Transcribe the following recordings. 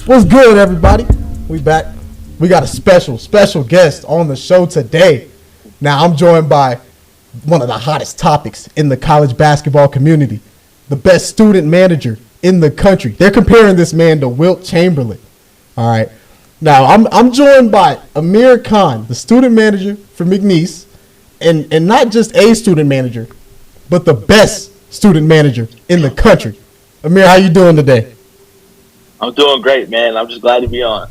What's good, everybody? We back. We got a special guest on the show today. Now, I'm joined by one of the hottest topics in the college basketball community, the best student manager in the country. They're comparing this man to Wilt Chamberlain. All right. Now, I'm joined by Amir, the student manager for McNeese, and not just a student manager, but the best student manager in the country. Amir, how you doing today? I'm doing great, man. I'm just glad to be on.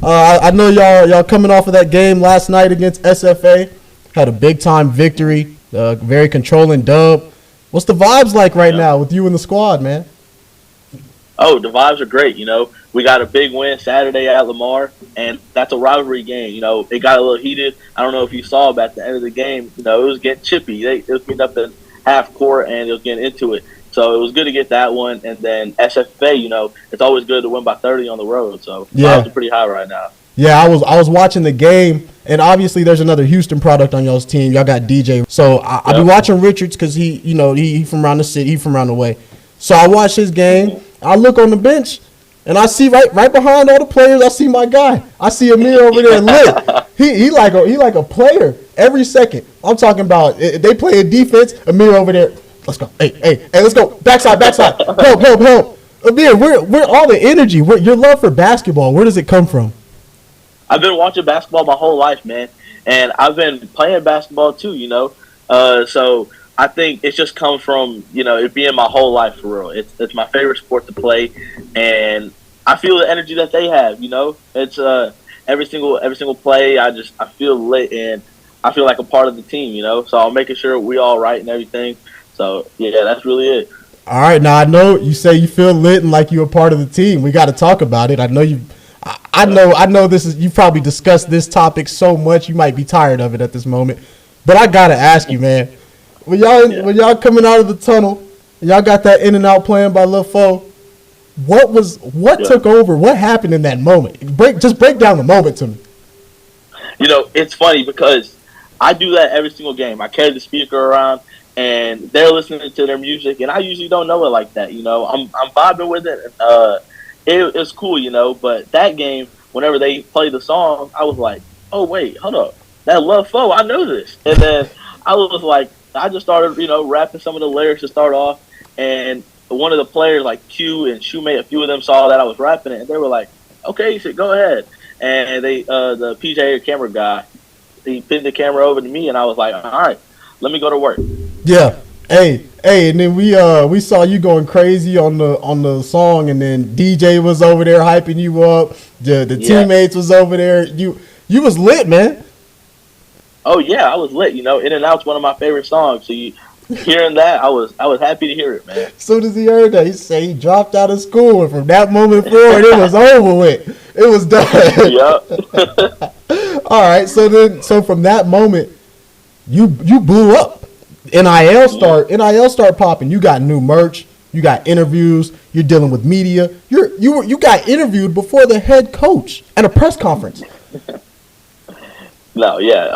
I know y'all coming off of that game last night against SFA. Had a big-time victory, very controlling dub. What's the vibes like right now with you and the squad, man? Oh, the vibes are great. We got a big win Saturday at Lamar, and that's a rivalry game. It got a little heated. I don't know if you saw, but at the end of the game, it was getting chippy. It was getting up in half court, and it was getting into it. So it was good to get that one. And then SFA, it's always good to win by 30 on the road. So vibes are pretty high right now. Yeah, I was watching the game, and obviously there's another Houston product on y'all's team. Y'all got DJ. So I be watching Richards because he from around the city, he from around the way. So I watch his game. I look on the bench, and I see right behind all the players, I see my guy. I see Amir over there lit. He like a player every second. I'm talking about they play a defense. Amir over there. Let's go. Hey, let's go. Backside. Help. Amir, where all the energy, your love for basketball, where does it come from? I've been watching basketball my whole life, man. And I've been playing basketball too, So I think it's just come from, it being my whole life for real. It's my favorite sport to play, and I feel the energy that they have. It's every single play. I feel lit, and I feel like a part of the team. So I'm making sure we all right and everything. So yeah, that's really it. All right, now I know you say you feel lit and like you're a part of the team. We got to talk about it. I know you. I know this is. You probably discussed this topic so much you might be tired of it at this moment, but I gotta ask you, man. When y'all coming out of the tunnel, and y'all got that in and out plan by Lil Fo, what took over? What happened in that moment? Break down the moment to me. It's funny because I do that every single game. I carry the speaker around, and they're listening to their music, and I usually don't know it like that. I'm vibing with it. It's cool, But that game, whenever they played the song, I was like, oh wait, hold up, that Lil Fo, I know this. And then I was like, I just started, rapping some of the lyrics to start off, and one of the players, like Q and Shoemate, a few of them saw that I was rapping it, and they were like, okay, he said, go ahead. And they, the PJ camera guy, he pinned the camera over to me, and I was like, all right, let me go to work. Yeah. Hey, and then we saw you going crazy on the song, and then DJ was over there hyping you up. The teammates was over there. You was lit, man. Oh yeah, I was lit. In and Out's one of my favorite songs. So hearing that, I was happy to hear it, man. As soon as he heard that, he said he dropped out of school, and from that moment forward, it was over with. It was done. Yep. All right. So from that moment, you blew up. NIL start popping. You got new merch. You got interviews. You're dealing with media. You got interviewed before the head coach at a press conference. No, yeah,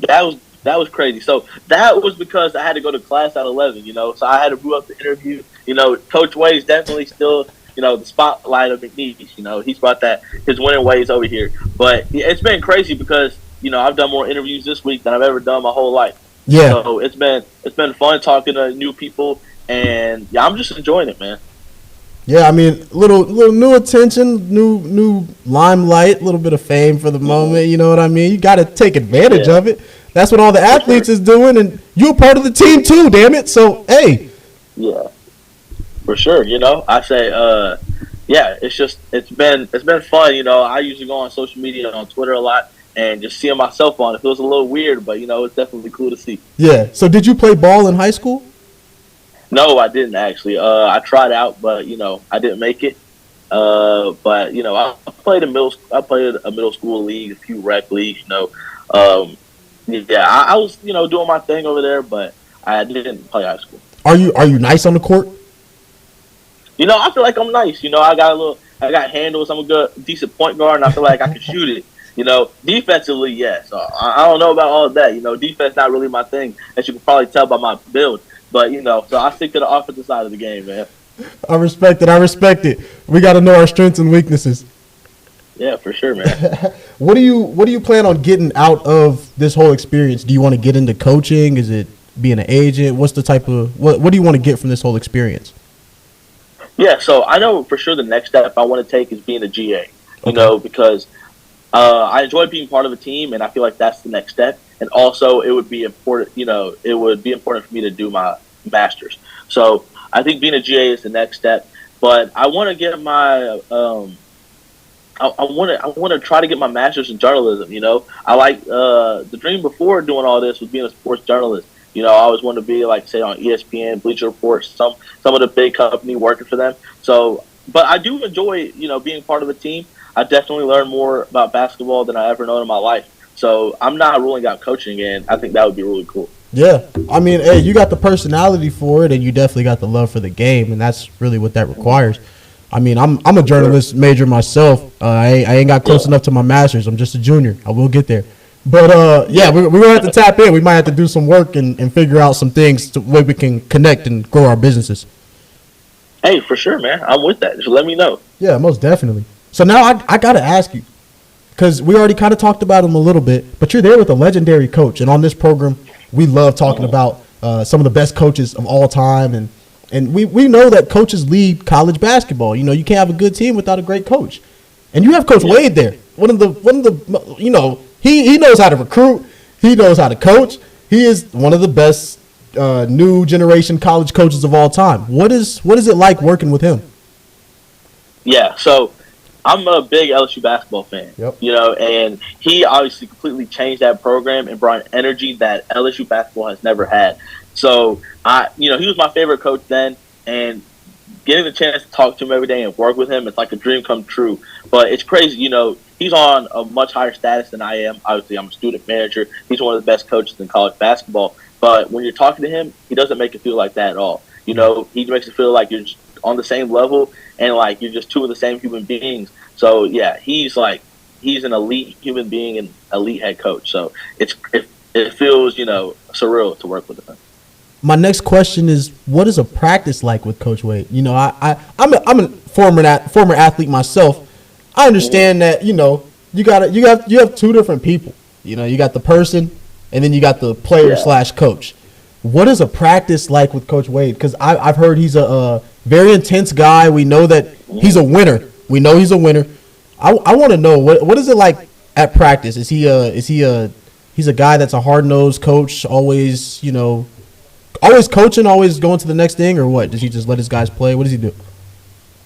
that was crazy. So that was because I had to go to class at 11. So I had to move up the interview. Coach Wade's definitely still the spotlight of McNeese. He's brought his winning ways over here. But it's been crazy because I've done more interviews this week than I've ever done my whole life. Yeah. So it's been fun talking to new people, and yeah, I'm just enjoying it, man. Yeah, I mean, little new attention, new limelight, a little bit of fame for the moment. You know what I mean? You got to take advantage of it. That's what all the athletes is doing, and you're part of the team too. Damn it! So hey. Yeah, for sure. I say, it's been fun. I usually go on social media on Twitter a lot. And just seeing myself on it feels a little weird, but, it's definitely cool to see. Yeah. So did you play ball in high school? No, I didn't actually. I tried out, but, I didn't make it. But, I played a middle school league, a few rec leagues, I was, doing my thing over there, but I didn't play high school. Are you nice on the court? I feel like I'm nice. I got handles. I'm a decent point guard, and I feel like I can shoot it. Defensively, yes. I don't know about all of that. Defense not really my thing, as you can probably tell by my build. But, so I stick to the offensive side of the game, man. I respect it. We got to know our strengths and weaknesses. Yeah, for sure, man. What do you plan on getting out of this whole experience? Do you want to get into coaching? Is it being an agent? What's the type of what do you want to get from this whole experience? Yeah, so I know for sure the next step I want to take is being a GA. Because I enjoy being part of a team, and I feel like that's the next step. And also, it would be important. It would be important for me to do my master's. So I think being a GA is the next step. But I want to get my I want to try to get my master's in journalism. I like the dream before doing all this was being a sports journalist. I always wanted to be like, say, on ESPN, Bleacher Report, some of the big company working for them. So, but I do enjoy being part of a team. I definitely learned more about basketball than I ever known in my life. So I'm not ruling out coaching, and I think that would be really cool. Yeah, I mean, hey, you got the personality for it, and you definitely got the love for the game, and that's really what that requires. I mean, I'm a journalist major myself. I ain't got close enough to my master's. I'm just a junior. I will get there. But, we're going to have to tap in. We might have to do some work and figure out some things to where we can connect and grow our businesses. Hey, for sure, man. I'm with that. Just let me know. Yeah, most definitely. So now I got to ask you, because we already kind of talked about him a little bit, but you're there with a legendary coach. And on this program, we love talking about some of the best coaches of all time. And we know that coaches lead college basketball. You can't have a good team without a great coach. And you have Coach Wade there. One of the he knows how to recruit. He knows how to coach. He is one of the best new generation college coaches of all time. What is it like working with him? Yeah, so I'm a big LSU basketball fan. Yep. And he obviously completely changed that program and brought energy that LSU basketball has never had. So he was my favorite coach then, and getting the chance to talk to him every day and work with him, it's like a dream come true. But it's crazy, he's on a much higher status than I am. Obviously, I'm a student manager. He's one of the best coaches in college basketball. But when you're talking to him, he doesn't make it feel like that at all. He makes it feel like you're just on the same level and like you're just two of the same human beings. So yeah, he's an elite human being and elite head coach. So it feels surreal to work with him. My next question is, what is a practice like with Coach Wade? I'm a former athlete myself. I understand that you have two different people. You got the person, and then you got the player / coach. What is a practice like with Coach Wade? Because I've heard he's a very intense guy. We know that he's a winner. We know he's a winner. I want to know what is it like at practice? Is he a guy that's a hard-nosed coach, always always coaching, always going to the next thing, or what? Does he just let his guys play? What does he do?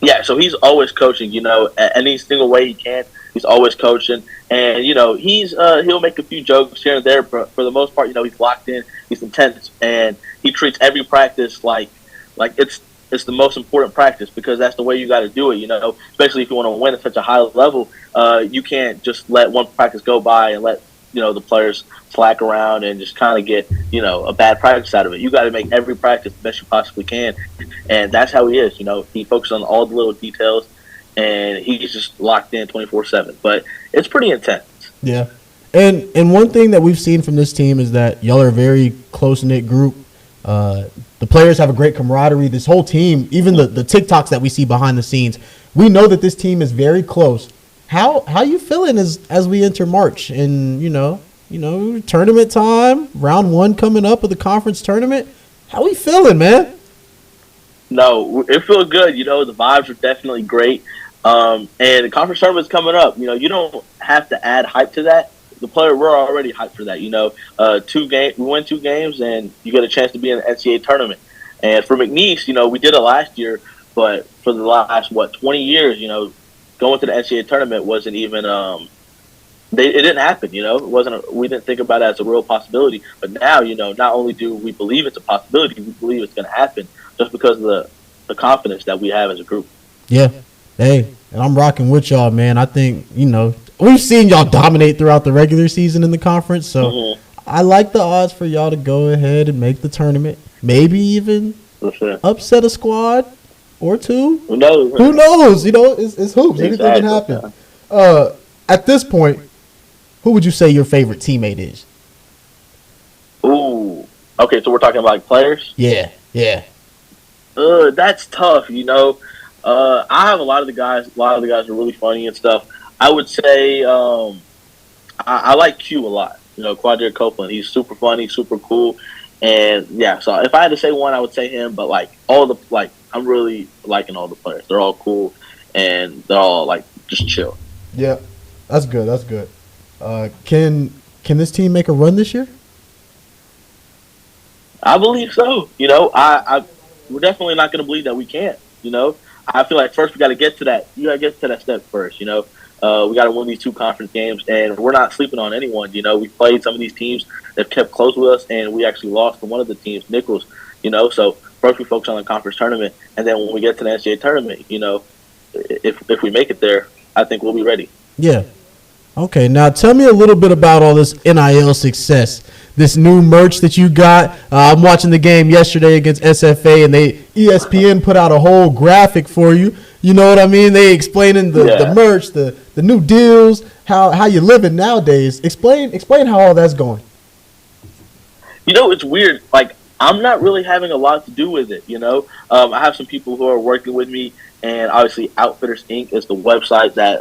Yeah, so he's always coaching, any single way he can. He's always coaching. And, he'll make a few jokes here and there, but for the most part, he's locked in, he's intense, and he treats every practice like it's the most important practice because that's the way you got to do it, especially if you want to win at such a high level. You can't just let one practice go by and let the players slack around and just kind of get, a bad practice out of it. You got to make every practice the best you possibly can. And that's how he is. He focuses on all the little details and he's just locked in 24/7. But it's pretty intense. Yeah. And one thing that we've seen from this team is that y'all are a very close-knit group. The players have a great camaraderie. This whole team, even the TikToks that we see behind the scenes, we know that this team is very close. How you feeling as we enter March and tournament time, round 1 coming up of the conference tournament? How we feeling, man? No, it feels good. The vibes are definitely great. And the conference tournament's coming up. You don't have to add hype to that. We're already hyped for that. We win 2 games and you get a chance to be in the NCAA tournament. And for McNeese, we did it last year, but for the last 20 years, going to the NCAA tournament wasn't even it didn't happen. It wasn't. We didn't think about it as a real possibility. But now, not only do we believe it's a possibility, we believe it's going to happen just because of the confidence that we have as a group. Yeah. Hey, and I'm rocking with y'all, man. I think we've seen y'all dominate throughout the regular season in the conference, so I like the odds for y'all to go ahead and make the tournament. Maybe even upset a squad or 2. Who knows? Who knows? It's hoops. Exactly. Anything can happen. At this point, who would you say your favorite teammate is? Ooh. Okay, so we're talking about players? Yeah. That's tough, I have a lot of the guys. A lot of the guys are really funny and stuff. I would say I like Q a lot. You know, Quadric Copeland. He's super funny, super cool, and yeah. So if I had to say one, I would say him. But like I'm really liking all the players. They're all cool, and they're all like just chill. Yeah, that's good. That's good. Can this team make a run this year? I believe so. You know, we're definitely not going to believe that we can't. You know, I feel like first we got to get to that. You got to get to that step first. You know, we got to win these 2 conference games, and we're not sleeping on anyone. You know, we played some of these teams that kept close with us, and we actually lost to one of the teams, Nichols. You know, so first we focus on the conference tournament, and then when we get to the NCAA tournament, you know, if we make it there, I think we'll be ready. Yeah. Okay, now tell me a little bit about all this NIL success, this new merch that you got. I'm watching the game yesterday against SFA, and ESPN put out a whole graphic for you. You know what I mean? They explaining the merch, the new deals, how you living nowadays. Explain how all that's going. You know, it's weird. Like, I'm not really having a lot to do with it, you know. I have some people who are working with me, and obviously Outfitters Inc. is the website that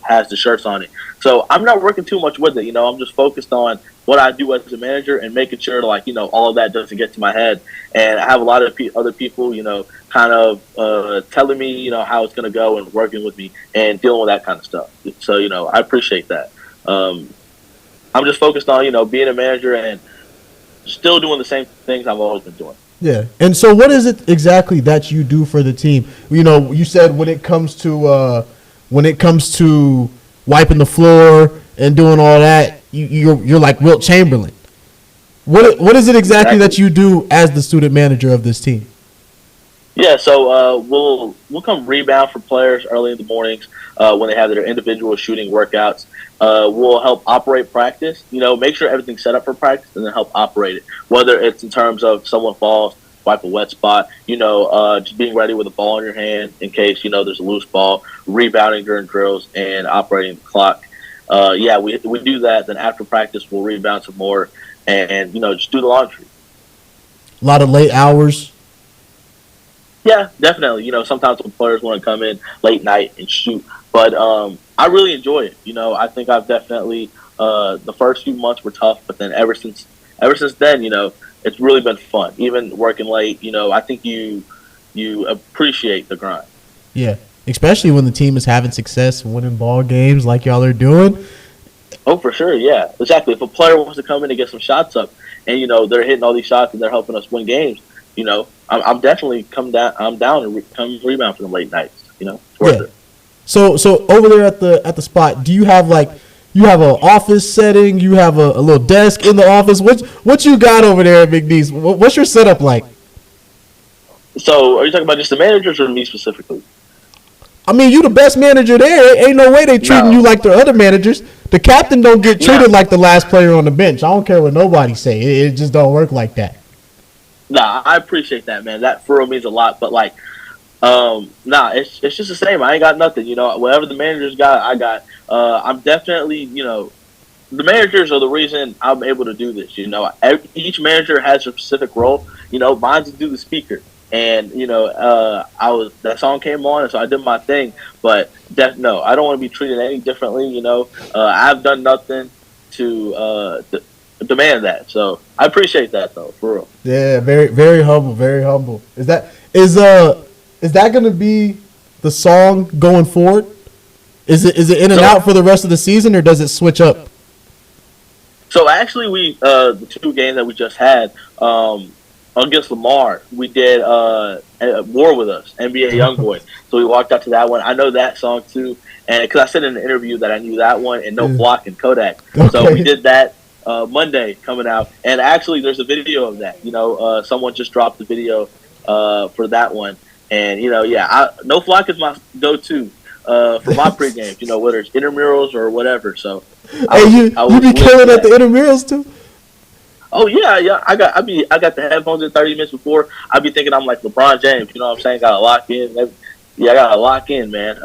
has the shirts on it. So I'm not working too much with it, you know. I'm just focused on what I do as a manager and making sure, like, you know, all of that doesn't get to my head. And I have a lot of other people, you know, kind of telling me, you know, how it's going to go and working with me and dealing with that kind of stuff. So, you know, I appreciate that. I'm just focused on, you know, being a manager and still doing the same things I've always been doing. Yeah. And so what is it exactly that you do for the team? You know, you said when it comes to wiping the floor and doing all that, you're like Wilt Chamberlain. What is it exactly that you do as the student manager of this team? Yeah, so we'll come rebound for players early in the mornings when they have their individual shooting workouts. We'll help operate practice, you know, make sure everything's set up for practice and then help operate it. Whether it's in terms of someone falls, wipe a wet spot, you know, just being ready with a ball in your hand in case, you know, there's a loose ball, rebounding during drills, and operating the clock. We do that. Then after practice, we'll rebound some more and you know, just do the laundry. A lot of late hours. Yeah, definitely. You know, sometimes when players want to come in late night and shoot, but I really enjoy it. You know, I think I've definitely the first few months were tough, but then ever since then, you know, it's really been fun. Even working late, you know, I think you appreciate the grind. Yeah, especially when the team is having success, winning ball games like y'all are doing. Oh, for sure, yeah, exactly. If a player wants to come in and get some shots up, and you know they're hitting all these shots and they're helping us win games, you know, I'm definitely I'm down and come rebound for the late nights. You know, yeah. So over there at the spot, do you have an office setting? You have a little desk in the office. What you got over there at McNeese? What's your setup like? So are you talking about just the managers or me specifically? I mean, you the best manager there. Ain't no way they treating you like the other managers. The captain don't get treated like the last player on the bench. I don't care what nobody say. It just don't work like that. Nah, I appreciate that, man. That for real means a lot. But like, it's just the same. I ain't got nothing. You know, whatever the managers got, I got. I'm definitely, you know, the managers are the reason I'm able to do this. You know, each manager has a specific role. You know, mine's to do the speaker. And you know, that song came on, and so I did my thing. But no, I don't want to be treated any differently. You know, I've done nothing to demand that. So I appreciate that, though, for real. Yeah, very very humble, very humble. Is that going to be the song going forward? Is it in and out for the rest of the season, or does it switch up? So actually, the 2 games that we just had. Against Lamar, we did War With Us, NBA Youngboy. So we walked out to that one. I know that song too, and because I said in an interview that I knew that one and No Block and Kodak. Okay. So we did that Monday coming out, and actually there's a video of that. You know, someone just dropped the video for that one, and you know, No Block is my go-to for my pre-games. You know, whether it's intramurals or whatever. So you be killing at the intramurals too. Oh yeah. I got the headphones in 30 minutes before. I be thinking I'm like LeBron James. You know what I'm saying? Got to lock in. I got to lock in, man.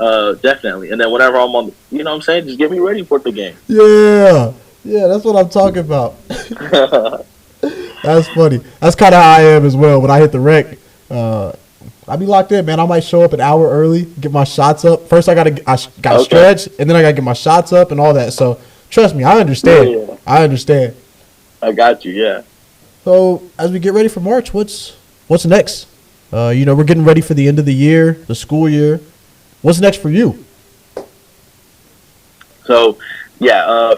Definitely. And then whenever I'm on, you know what I'm saying? Just get me ready for the game. Yeah, that's what I'm talking about. That's funny. That's kind of how I am as well. When I hit the rec, I'll be locked in, man. I might show up an hour early, get my shots up. First, I gotta stretch, and then I gotta get my shots up and all that. So trust me, I understand. Yeah. I understand. I got you. Yeah. So as we get ready for March, what's next? We're getting ready for the end of the year, the school year. What's next for you? So,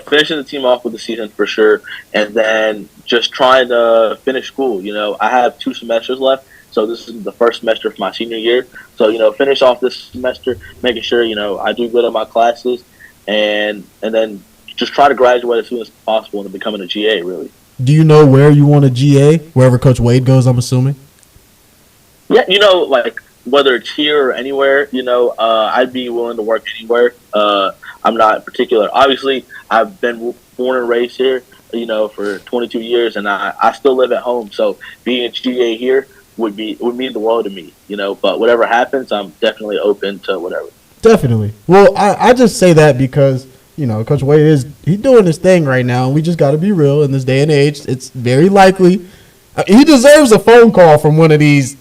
finishing the team off with the season for sure, and then just trying to finish school. I have 2 semesters left, so this is the first semester of my senior year. So, finish off this semester, making sure, I do good in my classes, and then just try to graduate as soon as possible and becoming a GA, really. Do you know where you want a GA? Wherever Coach Wade goes, I'm assuming? Yeah, like whether it's here or anywhere, I'd be willing to work anywhere. I'm not particular. Obviously, I've been born and raised here, for 22 years, and I still live at home. So being a GA here would mean the world to me, But whatever happens, I'm definitely open to whatever. Definitely. Well, I just say that because, Coach Wade he's doing his thing right now, and we just got to be real in this day and age. It's very likely he deserves a phone call from one of these,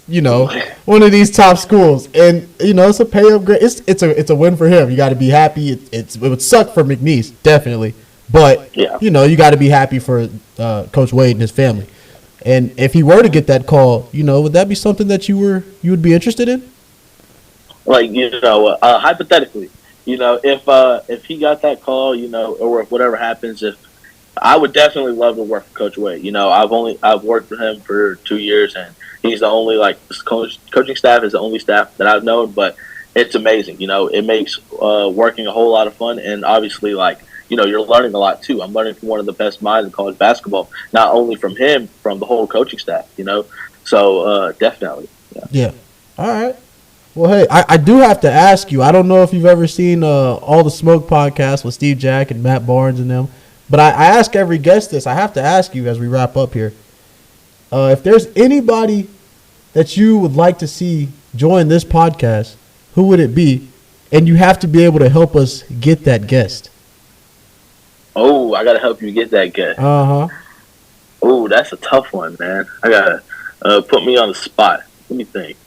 one of these top schools, and it's a pay upgrade. It's a win for him. You got to be happy. It would suck for McNeese, definitely, but you got to be happy for Coach Wade and his family. And if he were to get that call, would that be something that you would be interested in? Like hypothetically, if he got that call, or if whatever happens, I would definitely love to work for Coach Wade. I've worked with him for 2 years, and he's the only coaching staff is the only staff that I've known. But it's amazing. It makes working a whole lot of fun, and obviously, you're learning a lot too. I'm learning from one of the best minds in college basketball, not only from him, from the whole coaching staff. So definitely. Yeah. All right. Well, hey, I do have to ask you. I don't know if you've ever seen All the Smoke podcast with Steve Jack and Matt Barnes and them. But I ask every guest this. I have to ask you as we wrap up here. If there's anybody that you would like to see join this podcast, who would it be? And you have to be able to help us get that guest. Oh, I got to help you get that guest. Uh-huh. Oh, that's a tough one, man. I got to put me on the spot. Let me think.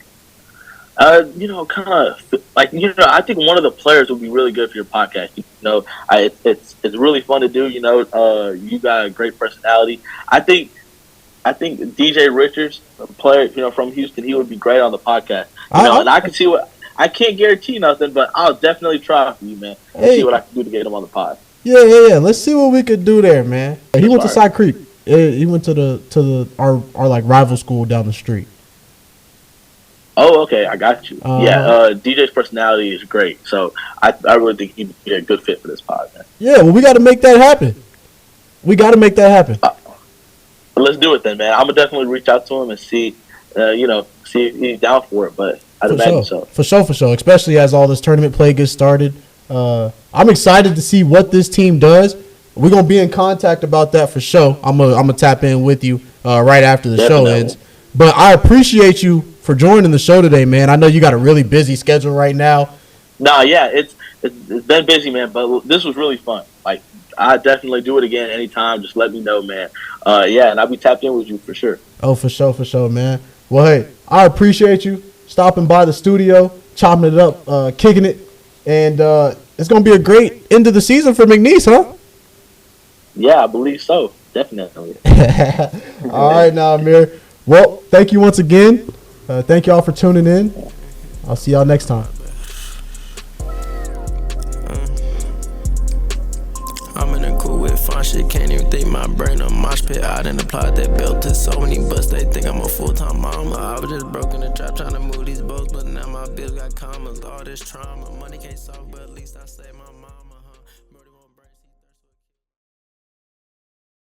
I think one of the players would be really good for your podcast. It's really fun to do. You got a great personality. I think DJ Richards, a player, from Houston, he would be great on the podcast. And I can see I can't guarantee nothing, but I'll definitely try for you, man. And see what I can do to get him on the pod. Yeah. Let's see what we could do there, man. He went to Side Creek. He went to our rival school down the street. Oh, okay, I got you. DJ's personality is great, so I really think he'd be a good fit for this pod, man. Yeah, well, we got to make that happen. Let's do it then, man. I'm gonna definitely reach out to him and see if he's down for it. But I'd imagine so. For sure. Especially as all this tournament play gets started. I'm excited to see what this team does. We're gonna be in contact about that for sure. I'm gonna tap in with you right after the show ends. But I appreciate you for joining the show today, man. I know you got a really busy schedule right now. Nah, yeah, it's been busy, man. But this was really fun. I definitely do it again anytime. Just let me know, man. And I'll be tapped in with you for sure. Oh, for sure, man. Well, hey, I appreciate you stopping by the studio, chopping it up, kicking it, and it's gonna be a great end of the season for McNeese, huh? Yeah, I believe so. Definitely. All right, now, Amir. Well, thank you once again. Thank y'all for tuning in. I'll see y'all next time. I'm in a cool with fun shit, can't even think my brain a mosh pit. I didn't apply that belt to so many butts, they think I'm a full-time mama. I was just broke in the trap trying to move these boats, but now my bills got commas. All this trauma, money can't solve, but at least I saved my mama.